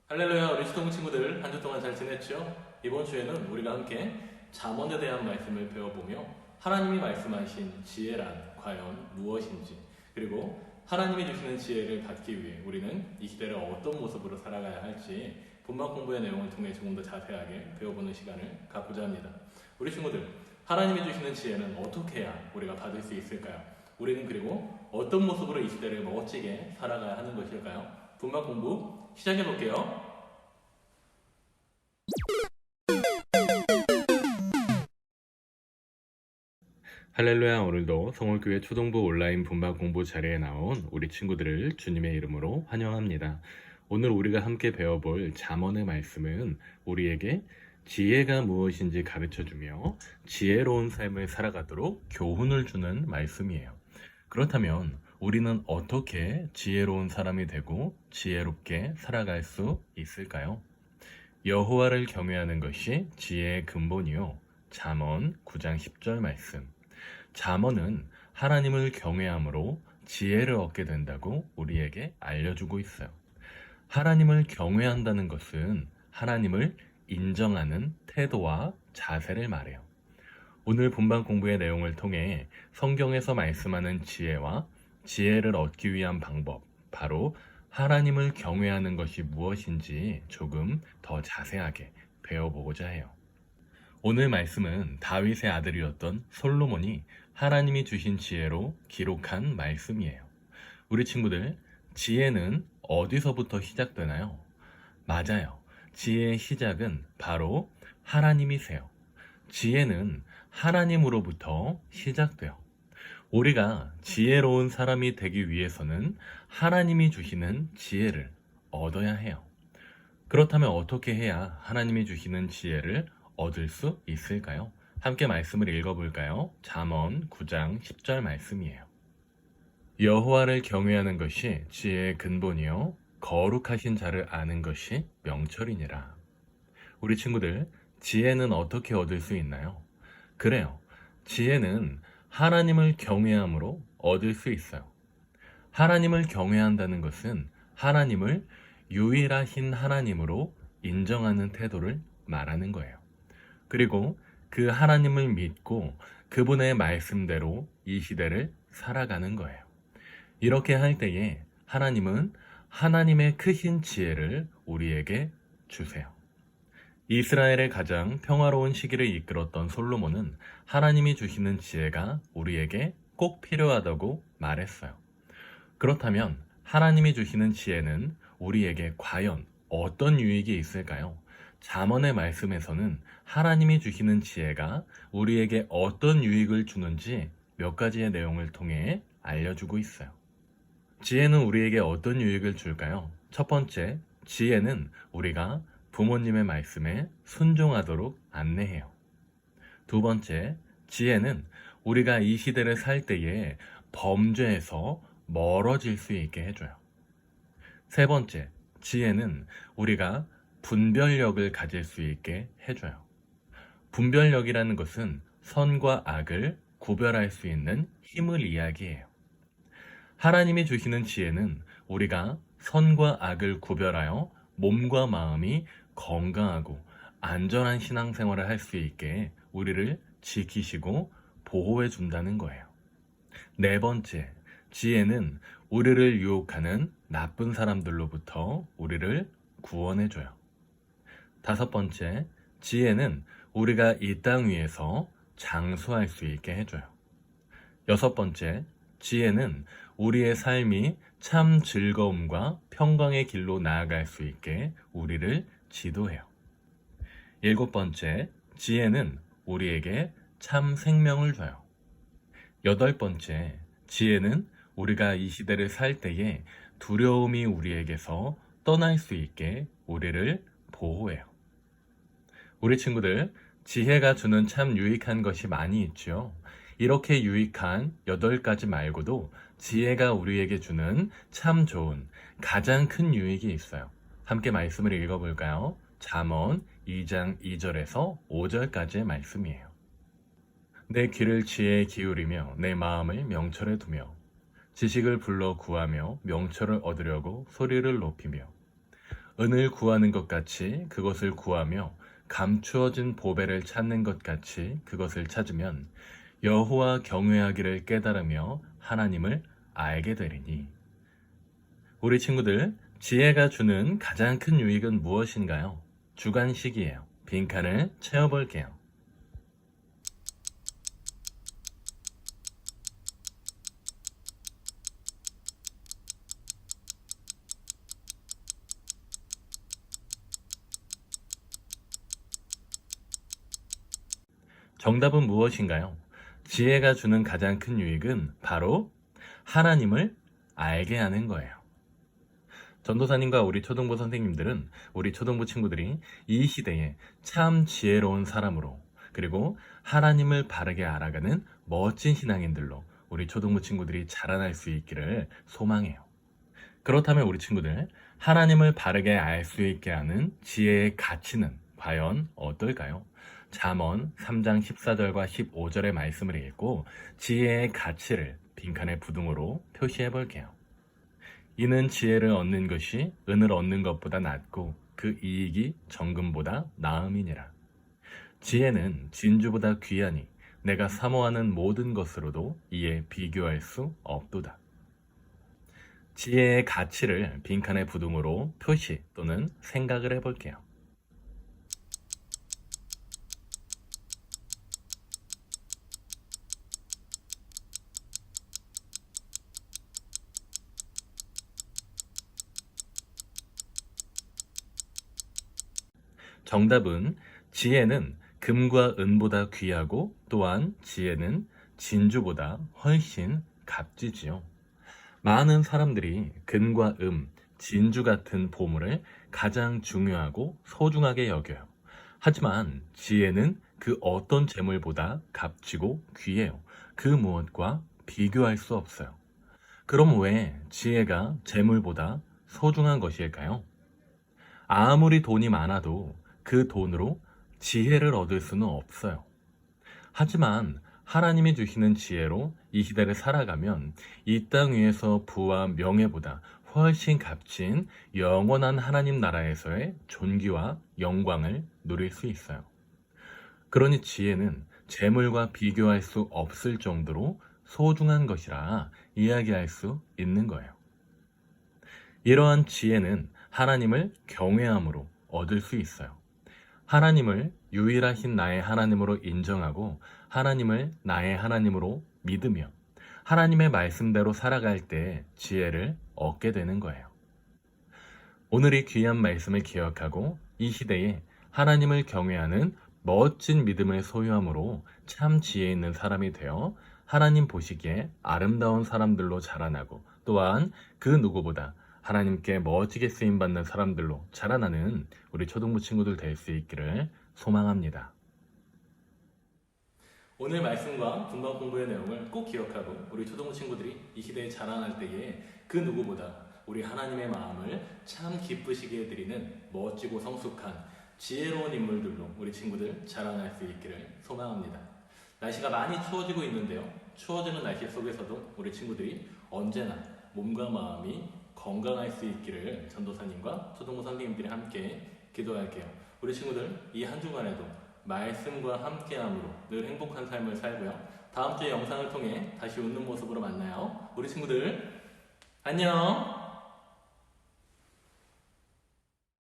할렐루야, 우리 시동 친구들 한 주 동안 잘 지냈죠? 이번 주에는 우리가 함께 잠언에 대한 말씀을 배워보며 하나님이 말씀하신 지혜란 과연 무엇인지, 그리고 하나님이 주시는 지혜를 받기 위해 우리는 이 시대를 어떤 모습으로 살아가야 할지 본문 공부의 내용을 통해 조금 더 자세하게 배워보는 시간을 갖고자 합니다. 우리 친구들, 하나님이 주시는 지혜는 어떻게 해야 우리가 받을 수 있을까요? 우리는 그리고 어떤 모습으로 이 시대를 멋지게 살아가야 하는 것일까요? 본문 공부 시작해 볼게요. 할렐루야, 오늘도 성월교회 초등부 온라인 분반 공부 자리에 나온 우리 친구들을 주님의 이름으로 환영합니다. 오늘 우리가 함께 배워볼 잠언의 말씀은 우리에게 지혜가 무엇인지 가르쳐주며 지혜로운 삶을 살아가도록 교훈을 주는 말씀이에요. 그렇다면 우리는 어떻게 지혜로운 사람이 되고 지혜롭게 살아갈 수 있을까요? 여호와를 경외하는 것이 지혜의 근본이요. 잠언 9장 10절 말씀. 잠언은 하나님을 경외함으로 지혜를 얻게 된다고 우리에게 알려주고 있어요. 하나님을 경외한다는 것은 하나님을 인정하는 태도와 자세를 말해요. 오늘 본방 공부의 내용을 통해 성경에서 말씀하는 지혜와 지혜를 얻기 위한 방법, 바로 하나님을 경외하는 것이 무엇인지 조금 더 자세하게 배워보고자 해요. 오늘 말씀은 다윗의 아들이었던 솔로몬이 하나님이 주신 지혜로 기록한 말씀이에요. 우리 친구들, 지혜는 어디서부터 시작되나요? 맞아요. 지혜의 시작은 바로 하나님이세요. 지혜는 하나님으로부터 시작돼요. 우리가 지혜로운 사람이 되기 위해서는 하나님이 주시는 지혜를 얻어야 해요. 그렇다면 어떻게 해야 하나님이 주시는 지혜를 얻을 수 있을까요? 함께 말씀을 읽어볼까요? 잠언 9장 10절 말씀이에요. 여호와를 경외하는 것이 지혜의 근본이요 거룩하신 자를 아는 것이 명철이니라. 우리 친구들, 지혜는 어떻게 얻을 수 있나요? 그래요. 지혜는 하나님을 경외함으로 얻을 수 있어요. 하나님을 경외한다는 것은 하나님을 유일하신 하나님으로 인정하는 태도를 말하는 거예요. 그리고 그 하나님을 믿고 그분의 말씀대로 이 시대를 살아가는 거예요. 이렇게 할 때에 하나님은 하나님의 크신 지혜를 우리에게 주세요. 이스라엘의 가장 평화로운 시기를 이끌었던 솔로몬은 하나님이 주시는 지혜가 우리에게 꼭 필요하다고 말했어요. 그렇다면 하나님이 주시는 지혜는 우리에게 과연 어떤 유익이 있을까요? 잠언의 말씀에서는 하나님이 주시는 지혜가 우리에게 어떤 유익을 주는지 몇 가지의 내용을 통해 알려주고 있어요. 지혜는 우리에게 어떤 유익을 줄까요? 첫 번째, 지혜는 우리가 부모님의 말씀에 순종하도록 안내해요. 두 번째, 지혜는 우리가 이 시대를 살 때에 범죄에서 멀어질 수 있게 해줘요. 세 번째, 지혜는 우리가 분별력을 가질 수 있게 해줘요. 분별력이라는 것은 선과 악을 구별할 수 있는 힘을 이야기해요. 하나님이 주시는 지혜는 우리가 선과 악을 구별하여 몸과 마음이 건강하고 안전한 신앙생활을 할 수 있게 우리를 지키시고 보호해 준다는 거예요. 네 번째, 지혜는 우리를 유혹하는 나쁜 사람들로부터 우리를 구원해 줘요. 다섯 번째, 지혜는 우리가 이 땅 위에서 장수할 수 있게 해줘요. 여섯 번째, 지혜는 우리의 삶이 참 즐거움과 평강의 길로 나아갈 수 있게 우리를 지도해요. 일곱 번째, 지혜는 우리에게 참 생명을 줘요. 여덟 번째, 지혜는 우리가 이 시대를 살 때에 두려움이 우리에게서 떠날 수 있게 우리를 보호해요. 우리 친구들, 지혜가 주는 참 유익한 것이 많이 있죠. 이렇게 유익한 8가지 말고도 지혜가 우리에게 주는 참 좋은 가장 큰 유익이 있어요. 함께 말씀을 읽어볼까요? 잠언 2장 2절에서 5절까지의 말씀이에요. 내 귀를 지혜에 기울이며 내 마음을 명철에 두며 지식을 불러 구하며 명철을 얻으려고 소리를 높이며 은을 구하는 것 같이 그것을 구하며 감추어진 보배를 찾는 것 같이 그것을 찾으면 여호와 경외하기를 깨달으며 하나님을 알게 되리니. 우리 친구들, 지혜가 주는 가장 큰 유익은 무엇인가요? 주관식이에요. 빈칸을 채워볼게요. 정답은 무엇인가요? 지혜가 주는 가장 큰 유익은 바로 하나님을 알게 하는 거예요. 전도사님과 우리 초등부 선생님들은 우리 초등부 친구들이 이 시대에 참 지혜로운 사람으로, 그리고 하나님을 바르게 알아가는 멋진 신앙인들로 우리 초등부 친구들이 자라날 수 있기를 소망해요. 그렇다면 우리 친구들, 하나님을 바르게 알 수 있게 하는 지혜의 가치는 과연 어떨까요? 잠언 3장 14절과 15절의 말씀을 읽고 지혜의 가치를 빈칸의 부등으로 표시해 볼게요. 이는 지혜를 얻는 것이 은을 얻는 것보다 낫고 그 이익이 정금보다 나음이니라. 지혜는 진주보다 귀하니 내가 사모하는 모든 것으로도 이에 비교할 수 없도다. 지혜의 가치를 빈칸의 부등으로 표시 또는 생각을 해볼게요. 정답은 지혜는 금과 은보다 귀하고 또한 지혜는 진주보다 훨씬 값지지요. 많은 사람들이 금과 진주 같은 보물을 가장 중요하고 소중하게 여겨요. 하지만 지혜는 그 어떤 재물보다 값지고 귀해요. 그 무엇과 비교할 수 없어요. 그럼 왜 지혜가 재물보다 소중한 것일까요? 아무리 돈이 많아도 그 돈으로 지혜를 얻을 수는 없어요. 하지만 하나님이 주시는 지혜로 이 시대를 살아가면 이 땅 위에서 부와 명예보다 훨씬 값진 영원한 하나님 나라에서의 존귀와 영광을 누릴 수 있어요. 그러니 지혜는 재물과 비교할 수 없을 정도로 소중한 것이라 이야기할 수 있는 거예요. 이러한 지혜는 하나님을 경외함으로 얻을 수 있어요. 하나님을 유일하신 나의 하나님으로 인정하고 하나님을 나의 하나님으로 믿으며 하나님의 말씀대로 살아갈 때 지혜를 얻게 되는 거예요. 오늘 이 귀한 말씀을 기억하고 이 시대에 하나님을 경외하는 멋진 믿음을 소유함으로 참 지혜 있는 사람이 되어 하나님 보시기에 아름다운 사람들로 자라나고 또한 그 누구보다 하나님께 멋지게 쓰임받는 사람들로 자라나는 우리 초등부 친구들 될 수 있기를 소망합니다. 오늘 말씀과 분반 공부의 내용을 꼭 기억하고 우리 초등부 친구들이 이 시대에 자라날 때에 그 누구보다 우리 하나님의 마음을 참 기쁘시게 해드리는 멋지고 성숙한 지혜로운 인물들로 우리 친구들 자라날 수 있기를 소망합니다. 날씨가 많이 추워지고 있는데요. 추워지는 날씨 속에서도 우리 친구들이 언제나 몸과 마음이 건강할 수 있기를 전도사님과 초등부 선생님들이 함께 기도할게요. 우리 친구들 이 한 주간에도 말씀과 함께함으로 늘 행복한 삶을 살고요. 다음 주에 영상을 통해 다시 웃는 모습으로 만나요. 우리 친구들 안녕.